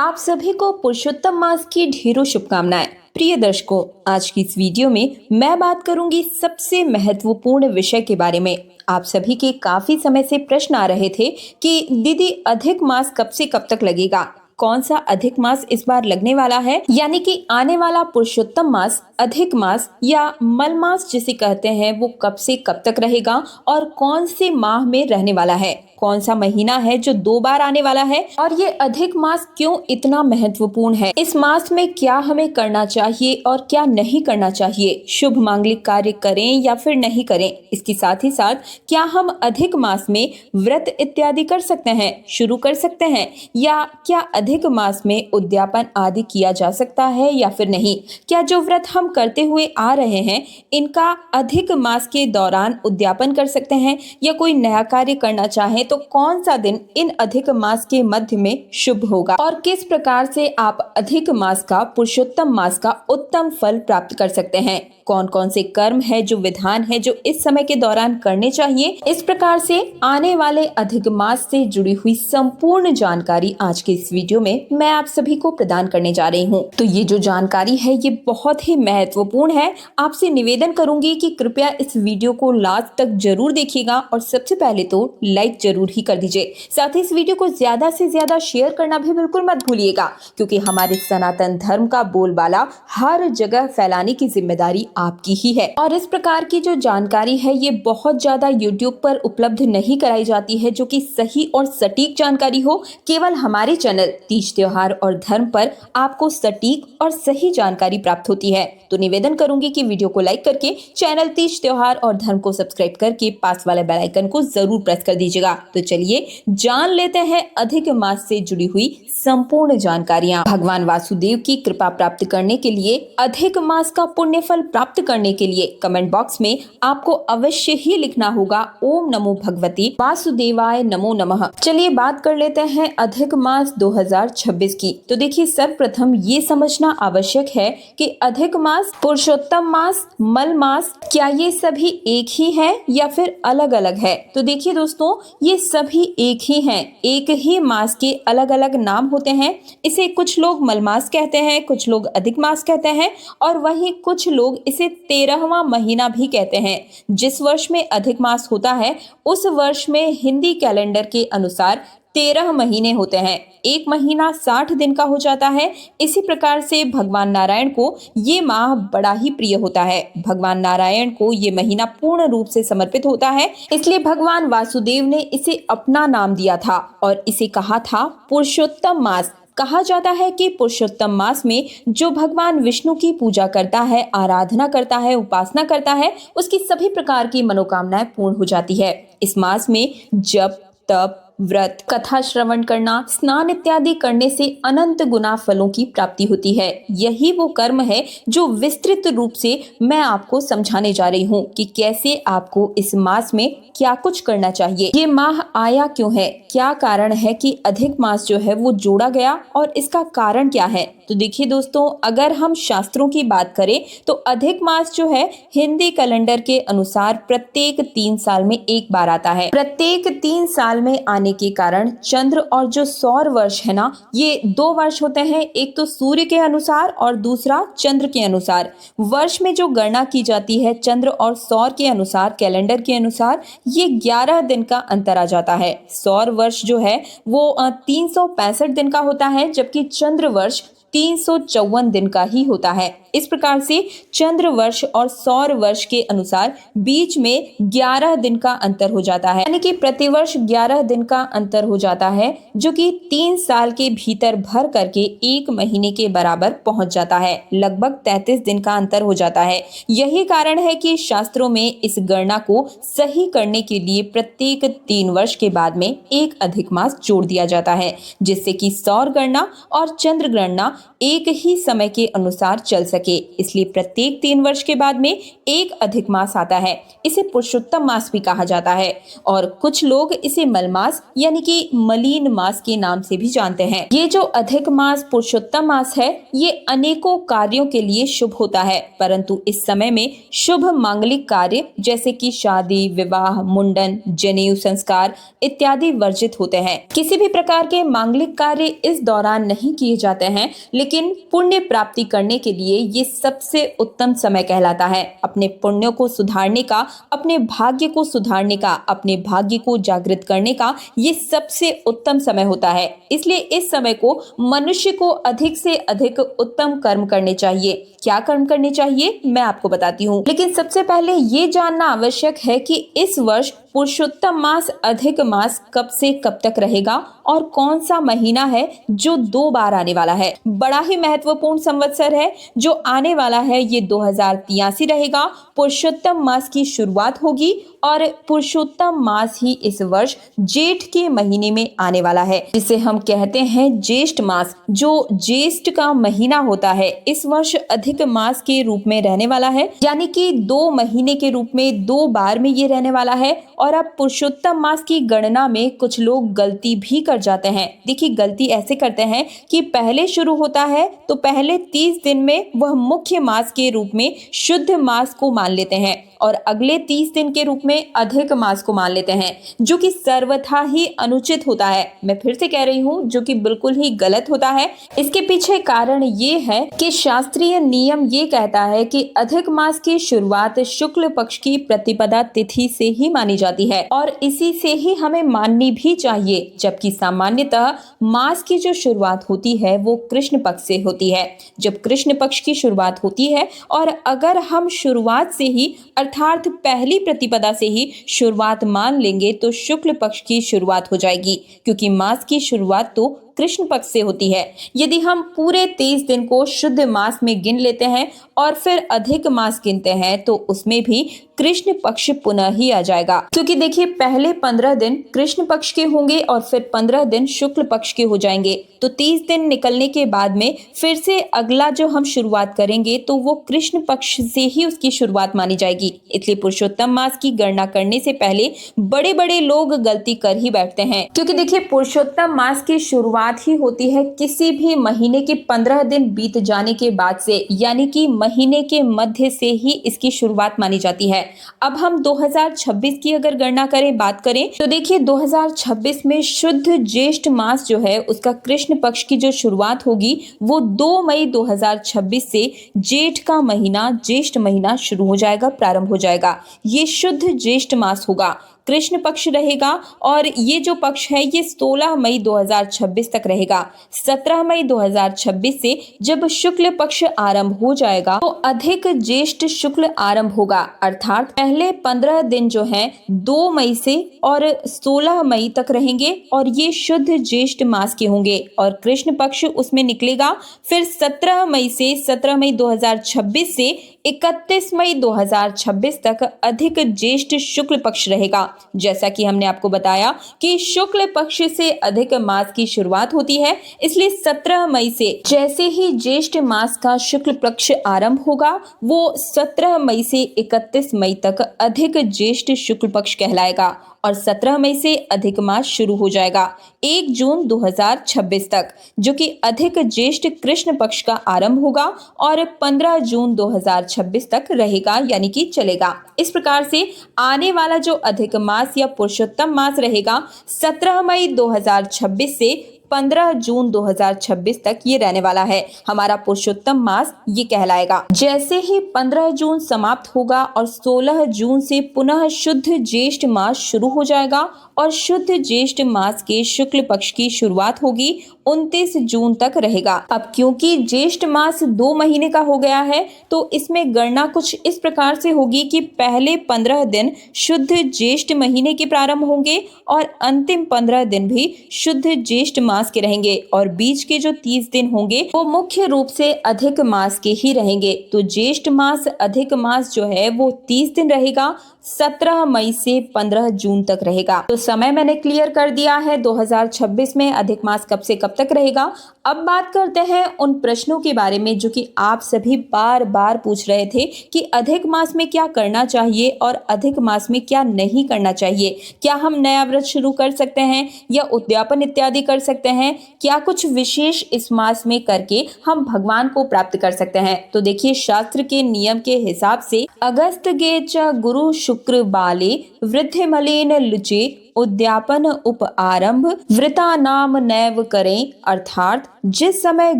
आप सभी को पुरुषोत्तम मास की ढेरों शुभकामनाएं। प्रिय दर्शकों, आज की इस वीडियो में मैं बात करूंगी सबसे महत्वपूर्ण विषय के बारे में। आप सभी के काफी समय से प्रश्न आ रहे थे कि दीदी अधिक मास कब से कब तक लगेगा, कौन सा अधिक मास इस बार लगने वाला है, यानी कि आने वाला पुरुषोत्तम मास, अधिक मास या मल मास जिसे कहते हैं, वो कब से कब तक रहेगा और कौन से माह में रहने वाला है, कौन सा महीना है जो 2 बार आने वाला है और ये अधिक मास क्यों इतना महत्वपूर्ण है। इस मास में क्या हमें करना चाहिए और क्या नहीं करना चाहिए, शुभ मांगलिक कार्य करें या फिर नहीं करें। इसके साथ ही साथ क्या हम अधिक मास में व्रत इत्यादि कर सकते हैं, शुरू कर सकते हैं, या क्या अधिक मास में उद्यापन आदि किया जा सकता है या फिर नहीं। क्या जो व्रत हम करते हुए आ रहे हैं इनका अधिक मास के दौरान उद्यापन कर सकते हैं, या कोई नया कार्य करना चाहें तो कौन सा दिन इन अधिक मास के मध्य में शुभ होगा और किस प्रकार से आप अधिक मास का, पुरुषोत्तम मास का उत्तम फल प्राप्त कर सकते हैं। कौन कौन से कर्म है, जो विधान है, जो इस समय के दौरान करने चाहिए। इस प्रकार से आने वाले अधिक मास से जुड़ी हुई संपूर्ण जानकारी आज के इस वीडियो में मैं आप सभी को प्रदान करने जा रही हूँ। तो ये जो जानकारी है ये बहुत ही महत्वपूर्ण है। आपसे निवेदन करूंगी कि कृपया इस वीडियो को लास्ट तक जरूर देखिएगा और सबसे पहले तो लाइक जरूर ही कर दीजिए। साथ ही इस वीडियो को ज्यादा से ज्यादा शेयर करना भी बिल्कुल मत भूलिएगा, क्योंकि हमारे सनातन धर्म का बोलबाला हर जगह फैलाने की जिम्मेदारी आपकी ही है। और इस प्रकार की जो जानकारी है ये बहुत ज्यादा YouTube पर उपलब्ध नहीं कराई जाती है, जो कि सही और सटीक जानकारी हो। केवल हमारे चैनल तीज त्योहार और धर्म पर आपको सटीक और सही जानकारी प्राप्त होती है। तो निवेदन करूंगी कि वीडियो को लाइक करके चैनल तीज त्योहार और धर्म को सब्सक्राइब करके पास वाले बेल आइकन को जरूर प्रेस कर दीजिएगा। तो चलिए जान लेते हैं अधिक मास से जुड़ी हुई संपूर्ण जानकारियां। भगवान वासुदेव की कृपा प्राप्त करने के लिए, अधिक मास का पुण्य फल प्राप्त करने के लिए कमेंट बॉक्स में आपको अवश्य ही लिखना होगा ओम नमो भगवती वासुदेवाय नमो नमः। चलिए बात कर लेते हैं अधिक मास 2026 की। तो देखिए, सर्वप्रथम ये समझना आवश्यक है कि अधिक मास, पुरुषोत्तम मास, मल मास, क्या ये सभी एक ही है या फिर अलग अलग है। तो देखिए दोस्तों, ये सभी एक ही हैं। एक ही मास के अलग अलग नाम होते हैं। इसे कुछ लोग मल मास कहते हैं, कुछ लोग अधिक मास कहते हैं और वहीं कुछ लोग इसे 13वां महीना भी कहते हैं। जिस वर्ष में अधिक मास होता है उस वर्ष में हिंदी कैलेंडर के अनुसार 13 महीने होते हैं। एक महीना 60 दिन का हो जाता है। इसी प्रकार से भगवान नारायण को ये माह बड़ा ही प्रिय होता है। भगवान नारायण को ये महीना पूर्ण रूप से समर्पित होता है, इसलिए भगवान वासुदेव ने इसे अपना नाम दिया था और इसे कहा था पुरुषोत्तम मास। कहा जाता है कि पुरुषोत्तम मास में जो भगवान विष्णु की पूजा करता है, आराधना करता है, उपासना करता है, उसकी सभी प्रकार की मनोकामनाएं पूर्ण हो जाती है। इस मास में जप, तप, व्रत, कथा श्रवण करना, स्नान इत्यादि करने से अनंत गुना फलों की प्राप्ति होती है। यही वो कर्म है जो विस्तृत रूप से मैं आपको समझाने जा रही हूँ कि कैसे आपको इस मास में क्या कुछ करना चाहिए। ये माह आया क्यों है, क्या कारण है कि अधिक मास जो है वो जोड़ा गया और इसका कारण क्या है। तो देखिए दोस्तों, अगर हम शास्त्रों की बात करें तो अधिक मास जो है हिंदी कैलेंडर के अनुसार प्रत्येक 3 साल में एक बार आता है। प्रत्येक 3 साल में आने के कारण चंद्र और जो सौर वर्ष है ना, ये 2 वर्ष होते हैं। एक तो सूर्य के अनुसार और दूसरा चंद्र के अनुसार। वर्ष में जो गणना की जाती है चंद्र और सौर के अनुसार, कैलेंडर के अनुसार, ये 11 दिन का अंतर आ जाता है। सौर वर्ष जो है वो 365 दिन का होता है, जबकि चंद्र वर्ष 354 दिन का ही होता है। इस प्रकार से चंद्र वर्ष और सौर वर्ष के अनुसार बीच में 11 दिन का अंतर हो जाता है, यानी कि प्रतिवर्ष 11 दिन का अंतर हो जाता है, जो कि 3 साल के भीतर भर करके 1 महीने के बराबर पहुंच जाता है। लगभग 33 दिन का अंतर हो जाता है। यही कारण है कि शास्त्रों में इस गणना को सही करने के लिए प्रत्येक 3 वर्ष के बाद में एक अधिक मास जोड़ दिया जाता है, जिससे कि सौर गणना और चंद्र गणना एक ही समय के अनुसार चल सके। इसलिए प्रत्येक 3 वर्ष के बाद में एक अधिक मास आता है। इसे पुरुषोत्तम मास भी कहा जाता है और कुछ लोग इसे मल मास मास यानी कि मलीन मास के नाम से भी जानते हैं। ये जो अधिक मास पुरुषोत्तम मास है, ये अनेकों कार्यों के लिए शुभ होता है, परंतु इस समय में शुभ मांगलिक कार्य जैसे कि शादी, विवाह, मुंडन, जनेऊ संस्कार इत्यादि वर्जित होते हैं। किसी भी प्रकार के मांगलिक कार्य इस दौरान नहीं किए जाते हैं, लेकिन पुण्य प्राप्ति करने के लिए ये सबसे उत्तम समय कहलाता है। अपने पुण्यों को सुधारने का, अपने भाग्य को सुधारने का, अपने भाग्य को जागृत करने का ये सबसे उत्तम समय होता है। इसलिए इस समय को मनुष्य को अधिक से अधिक उत्तम कर्म करने चाहिए। क्या कर्म करने चाहिए मैं आपको बताती हूँ, लेकिन सबसे पहले ये जानना आवश्यक है कि इस वर्ष पुरुषोत्तम मास अधिक मास कब से कब तक रहेगा और कौन सा महीना है जो 2 बार आने वाला है। बड़ा ही महत्वपूर्ण संवत्सर है जो आने वाला है, ये 2083 रहेगा। पुरुषोत्तम मास की शुरुआत होगी और पुरुषोत्तम मास ही इस वर्ष जेठ के महीने में आने वाला है, जिसे हम कहते हैं ज्येष्ठ मास। जो ज्येष्ठ का महीना होता है इस वर्ष अधिक मास के रूप में रहने वाला है, यानी कि 2 महीने के रूप में 2 बार में ये रहने वाला है। और अब पुरुषोत्तम मास की गणना में कुछ लोग गलती भी कर जाते हैं। देखिए, गलती ऐसे करते हैं कि पहले शुरू होता है तो पहले 30 दिन में वह मुख्य मास के रूप में शुद्ध मास को मान लेते हैं और अगले 30 दिन के रूप में अधिक मास को मान लेते हैं, जो कि सर्वथा ही अनुचित होता है। मैं फिर से कह रही हूँ, जो कि बिल्कुल ही गलत होता है। इसके पीछे कारण ये है कि शास्त्रीय नियम ये कहता है कि अधिक मास की शुरुआत शुक्ल पक्ष की प्रतिपदा तिथि से ही मानी जाती है और इसी से ही हमें माननी भी चाहिए, जबकि सामान्यतः मास की जो शुरुआत होती है वो कृष्ण पक्ष से होती है। जब कृष्ण पक्ष की शुरुआत होती है और अगर हम शुरुआत से ही अर्थात पहली प्रतिपदा से ही शुरुआत मान लेंगे तो शुक्ल पक्ष की शुरुआत हो जाएगी, क्योंकि मास की शुरुआत तो कृष्ण पक्ष से होती है। यदि हम पूरे 23 दिन को शुद्ध मास में गिन लेते हैं और फिर अधिक मास गिनते हैं तो उसमें भी कृष्ण पक्ष पुनः ही आ जाएगा, क्योंकि देखिए पहले 15 दिन कृष्ण पक्ष के होंगे और फिर 15 दिन शुक्ल पक्ष के हो जाएंगे। तो 30 दिन निकलने के बाद में फिर से अगला जो हम शुरुआत करेंगे तो वो कृष्ण पक्ष से ही उसकी शुरुआत मानी जाएगी। इसलिए पुरुषोत्तम मास की गणना करने से पहले बड़े बड़े लोग गलती कर ही बैठते हैं, क्योंकि देखिए पुरुषोत्तम मास की शुरुआत ही होती है किसी भी महीने के 15 दिन बीत जाने के बाद से, यानी कि महीने के मध्य से ही इसकी शुरुआत मानी जाती है। अब हम 2026 की अगर गणना करें, बात करें तो देखिए 2026 में शुद्ध ज्येष्ठ मास जो है उसका कृष्ण पक्ष की जो शुरुआत होगी वो 2 मई 2026 से जेठ का महीना, ज्येष्ठ महीना शुरू हो जाएगा, प्रारंभ हो जाएगा। ये शुद्ध ज्येष्ठ मास होगा, कृष्ण पक्ष रहेगा और ये जो पक्ष है ये 16 मई 2026 तक रहेगा। 17 मई 2026 से जब शुक्ल पक्ष आरंभ हो जाएगा तो अधिक ज्येष्ठ शुक्ल आरंभ होगा, अर्थात पहले 15 दिन जो हैं 2 मई से और 16 मई तक रहेंगे और ये शुद्ध ज्येष्ठ मास के होंगे और कृष्ण पक्ष उसमें निकलेगा। फिर 17 मई से 17 मई 2026 से 31 मई 2026 तक अधिक ज्येष्ठ शुक्ल पक्ष रहेगा। जैसा कि हमने आपको बताया कि शुक्ल पक्ष से अधिक मास की शुरुआत होती है, इसलिए 17 मई से जैसे ही ज्येष्ठ मास का शुक्ल पक्ष आरंभ होगा वो 17 मई से 31 मई तक अधिक ज्येष्ठ शुक्ल पक्ष कहलाएगा और 17 मई से अधिक मास शुरू हो जाएगा 1 जून 2026 तक, जो कि अधिक ज्येष्ठ कृष्ण पक्ष का आरंभ होगा और 15 जून 2026 तक रहेगा, यानी कि चलेगा। इस प्रकार से आने वाला जो अधिक मास या पुरुषोत्तम मास रहेगा 17 मई 2026 से 15 जून 2026 तक ये रहने वाला है। हमारा पुरुषोत्तम मास ये कहलाएगा। जैसे ही 15 जून समाप्त होगा और 16 जून से पुनः शुद्ध ज्येष्ठ मास शुरू हो जाएगा और शुद्ध ज्येष्ठ मास के शुक्ल पक्ष की शुरुआत होगी 29 जून तक रहेगा। अब क्योंकि ज्येष्ठ मास 2 महीने का हो गया है तो इसमें गणना कुछ इस प्रकार से होगी कि पहले 15 दिन शुद्ध ज्येष्ठ महीने के प्रारंभ होंगे और अंतिम 15 दिन भी शुद्ध ज्येष्ठ मास के रहेंगे और बीच के जो 30 दिन होंगे वो मुख्य रूप से अधिक मास के ही रहेंगे। तो ज्येष्ठ मास अधिक मास जो है वो 30 दिन रहेगा, 17 मई से 15 जून तक रहेगा। तो समय मैंने क्लियर कर दिया है 2026 में अधिक मास कब से कब तक रहेगा। अब बात करते हैं उन प्रश्नों के बारे में जो कि आप सभी बार बार पूछ रहे थे कि अधिक मास में क्या करना चाहिए और अधिक मास में क्या नहीं करना चाहिए। क्या हम नया व्रत शुरू कर सकते हैं या उद्यापन इत्यादि कर सकते हैं? क्या कुछ विशेष इस मास में करके हम भगवान को प्राप्त कर सकते हैं? तो देखिए, शास्त्र के नियम के हिसाब से अगस्त गे च गुरु शुक्र बाले वृद्धि मलेन लुचे उद्यापन उप आरंभ वृता नाम नैव करें। अर्थात जिस समय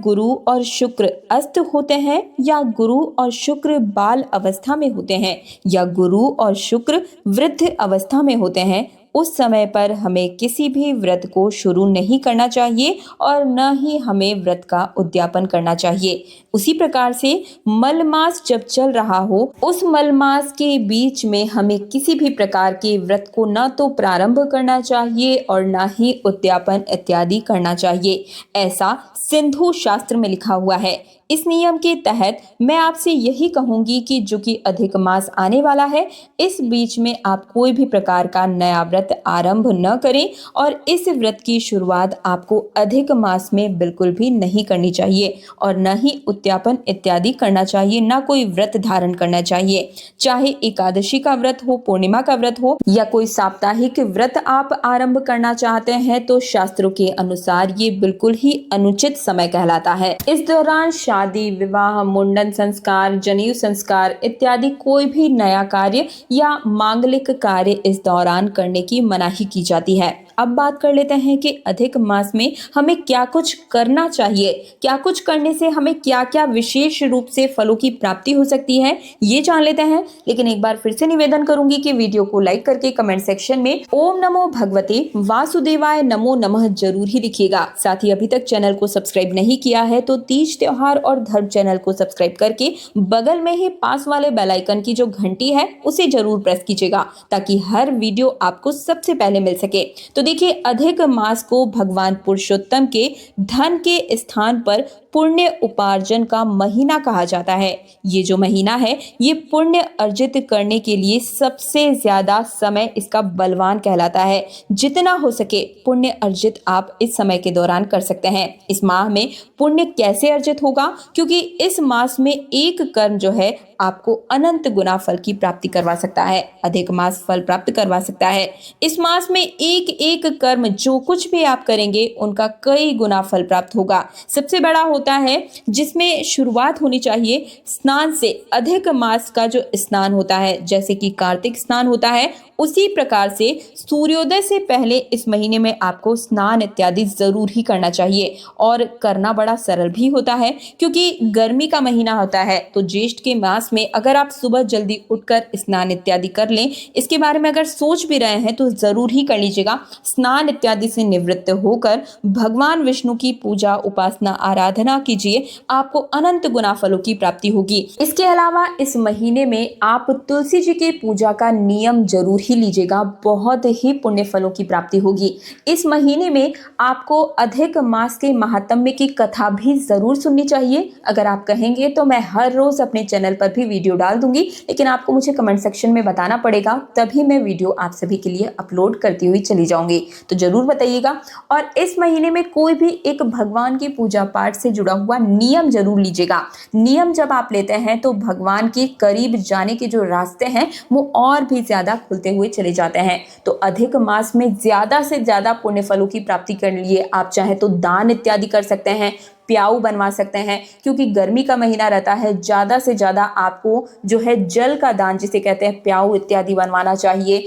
गुरु और शुक्र अस्त होते हैं या गुरु और शुक्र बाल अवस्था में होते हैं या गुरु और शुक्र वृद्ध अवस्था में होते हैं, उस समय पर हमें किसी भी व्रत को शुरू नहीं करना चाहिए और न ही हमें व्रत का उद्यापन करना चाहिए। उसी प्रकार से मल मास जब चल रहा हो, उस मल मास के बीच में हमें किसी भी प्रकार के व्रत को न तो प्रारंभ करना चाहिए और न ही उद्यापन इत्यादि करना चाहिए। ऐसा सिंधु शास्त्र में लिखा हुआ है। इस नियम के तहत मैं आपसे यही कहूंगी कि जो कि अधिक मास आने वाला है, इस बीच में आप कोई भी प्रकार का नया व्रत आरंभ न करें और इस व्रत की शुरुआत आपको अधिक मास में बिल्कुल भी नहीं करनी चाहिए और न ही उद्यापन इत्यादि करना चाहिए, न कोई व्रत धारण करना चाहिए। चाहे एकादशी का व्रत हो, पूर्णिमा का व्रत हो या कोई साप्ताहिक व्रत आप आरंभ करना चाहते हैं, तो शास्त्रों के अनुसार ये बिल्कुल ही अनुचित समय कहलाता है। इस दौरान शादी, विवाह, मुंडन संस्कार, जनेऊ संस्कार इत्यादि कोई भी नया कार्य या मांगलिक कार्य इस दौरान करने की मनाही की जाती है। अब बात कर लेते हैं कि अधिक मास में हमें क्या कुछ करना चाहिए, क्या कुछ करने से हमें क्या क्या विशेष रूप से फलों की प्राप्ति हो सकती है, ये जान लेते हैं। लेकिन एक बार फिर से निवेदन करूंगी कि वीडियो को लाइक करके कमेंट सेक्शन में ओम नमो भगवते वासुदेवाय नमो नमः जरूर ही लिखिएगा। साथ ही अभी तक चैनल को सब्सक्राइब नहीं किया है तो तीज त्योहार और धर्म चैनल को सब्सक्राइब करके बगल में ही पास वाले बेल आइकन की जो घंटी है उसे जरूर प्रेस कीजिएगा, ताकि हर वीडियो आपको सबसे पहले मिल सके। तो देखिए, अधिक मास को भगवान पुरुषोत्तम के धन के स्थान पर पुण्य उपार्जन का महीना कहा जाता है। ये जो महीना है, ये पुण्य अर्जित करने के लिए सबसे ज्यादा समय इसका बलवान कहलाता है। जितना हो सके पुण्य अर्जित आप इस समय के दौरान कर सकते हैं। इस माह में पुण्य कैसे अर्जित होगा? क्योंकि इस मास में एक कर्म जो है आपको अनंत गुना फल की प्राप्ति करवा सकता है, अधिक मास फल प्राप्त करवा सकता है। इस मास में एक एक कर्म जो कुछ भी आप करेंगे उनका कई गुना फल प्राप्त होगा। सबसे बड़ा होता है जिसमें शुरुआत होनी चाहिए स्नान से। अधिक मास का जो स्नान होता है, जैसे कि कार्तिक स्नान होता है, उसी प्रकार से सूर्योदय से पहले इस महीने में आपको स्नान इत्यादि जरूर ही करना चाहिए और करना बड़ा सरल भी होता है, क्योंकि गर्मी का महीना होता है। तो ज्येष्ठ के मास में अगर आप सुबह जल्दी उठकर स्नान इत्यादि कर लें, इसके बारे में अगर सोच भी रहे हैं तो जरूर ही कर लीजिएगा। स्नान इत्यादि से निवृत्त होकर भगवान विष्णु की पूजा, उपासना, आराधना कीजिए, आपको अनंत गुना फलों की प्राप्ति होगी। इसके अलावा इस महीने में आप तुलसी जी की पूजा का नियम जरूर ही लीजिएगा, बहुत ही पुण्य फलों की प्राप्ति होगी। इस महीने में आपको अधिक मास के महात्म्य की कथा भी जरूर सुननी चाहिए। अगर आप कहेंगे तो मैं हर रोज अपने चैनल पर भी वीडियो डाल दूंगी, लेकिन आपको मुझे कमेंट सेक्शन में बताना पड़ेगा, तभी मैं वीडियो आप सभी के लिए अपलोड करती हुई चली जाऊंगी। तो जरूर बताइएगा। और इस महीने में कोई भी एक भगवान की पूजा पाठ से जुड़ा हुआ नियम जरूर लीजिएगा। नियम जब आप लेते हैं तो भगवान के करीब जाने के जो रास्ते हैं वो और भी ज्यादा खुलते हुए चले जाते हैं। तो अधिक मास में ज्यादा से ज्यादा पुण्य फलों की प्राप्ति के लिए आप चाहे तो दान इत्यादि कर सकते हैं, प्याऊ बनवा सकते हैं, क्योंकि गर्मी का महीना रहता है। ज्यादा से ज्यादा आपको जो है जल का दान, जिसे कहते हैं प्याऊ इत्यादि, बनवाना चाहिए।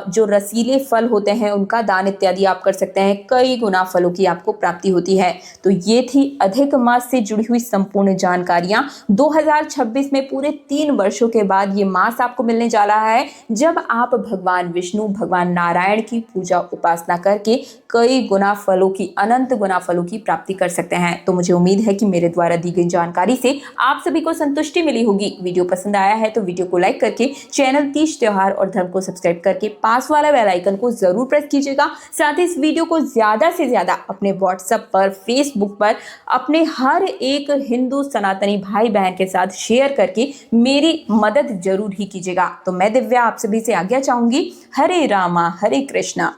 जो रसीले फल होते हैं उनका दान इत्यादि आप कर सकते हैं, कई गुना फलों की आपको प्राप्ति होती है। तो ये थी अधिक मास से जुड़ी हुई संपूर्ण जानकारियां। 2026 में पूरे 3 वर्षों के बाद ये मास आपको मिलने जा रहा है, जब आप भगवान विष्णु, भगवान नारायण की पूजा उपासना करके कई गुना फलों की, अनंत गुना फलों की प्राप्ति कर सकते हैं। तो मुझे उम्मीद है कि मेरे द्वारा दी गई जानकारी से आप सभी को संतुष्टि मिली होगी। वीडियो पसंद आया है तो वीडियो को लाइक करके चैनल तीज त्योहार और धर्म को सब्सक्राइब करके पास वाला बेल आइकन को जरूर प्रेस कीजिएगा। साथ ही इस वीडियो को ज्यादा से ज्यादा अपने व्हाट्सएप पर, फेसबुक पर, अपने हर एक हिंदू सनातनी भाई बहन के साथ शेयर करके मेरी मदद जरूर ही कीजिएगा। तो मैं दिव्या आप सभी से आज्ञा चाहूंगी। हरे रामा हरे कृष्णा।